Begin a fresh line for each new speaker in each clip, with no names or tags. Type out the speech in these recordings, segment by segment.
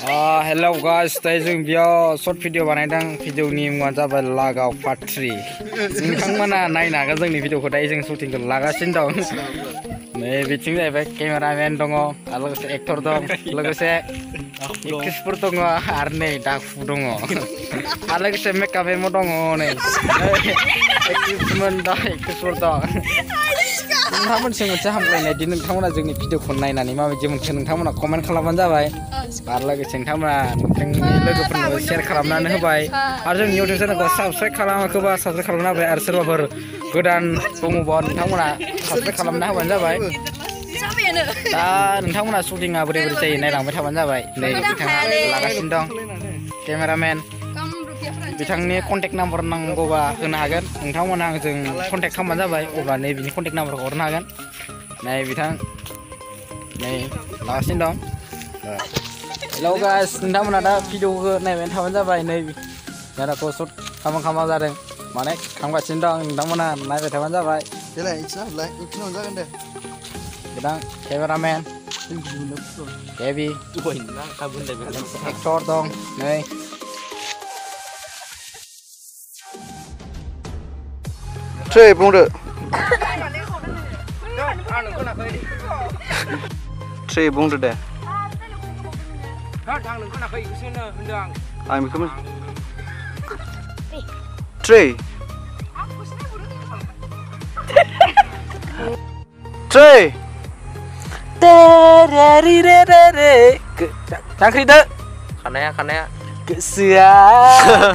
Hello guys, today जों बेयाव short video बानायदों भिडिअनि मुङा जाबाय लागाव part 3 नोंथांमोना नायनो हागोन जोंनि भिडिअखौ दायो जों शुटिंखौ लागासिनो दं नै बिथिं जाहैबाय केमेरामेन दङ आरो लोगोसे एक्टर दं लोगोसे एक्ट्रेसफोर दङ आरो नै डाकु दङ आरो लोगोसे मेकआपमेनबो दङ नै एक्ट्रेसफोर दं नोंथांमोनसिम मोनसे हामलायनाय दि नोंथांमोना जोंनि भिडिअखौ नायनानै माबायदि मोनखो नोंथांमोना कमेन्ट खालामबानो जाबाय आरो लोगोसे नोंथांमोना नोंथांनि लोगोफोरनो शेयार खालामनानै होबाय आरो जोंनि इउटिउब चेनेलखौ साबस्क्राइब खालामाखैबा साबस्क्राइब खालामना होबाय आरो सोरबाफोर गोदान दङबा नोंथांमोना साबस्क्राइब खालामना होबानो जाबाय दा नोंथांमोना शुटिंआ बोरै बोरै जायो नायलांबाय थाबानो जाबाय नै बिथाङा लागासिनो दं केमेरामेन बिथांनि कन्टेक्ट नाम्बार नांगौबा होनो हागोन नोंथांमोना आंजों कन्टेक्ट खालामबानो जाबाय अब्ला नै बिनि कन्टेक्ट नाम्बारखौ हरनो हागोन नै बिथां नै लागासिनो दं हेलौ गाइस नोंथांमोना दा भिडिअखौ नायबाय थाबानो जाबाय नै जायगाखौ शट खालामा जादों माने खालामगासिनो दं नोंथांमोना नायबाय थाबानो जाबाय बिथां केमेरामेन हेभि एक्टर दं नै
Trey buंदो Trey buंदो दे आं बेखौ Trey Trey
जांख्रिदो
खानाया
गोसोआ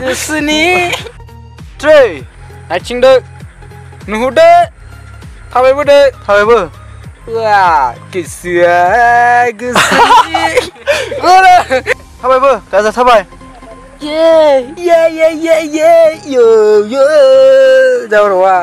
गोसोनि
Trey
नायथिंदो नुहुरदो थाबायबो वा गोसोआ गोसोनि
थाबायबो गाजा थाबाय
ये जाबरवा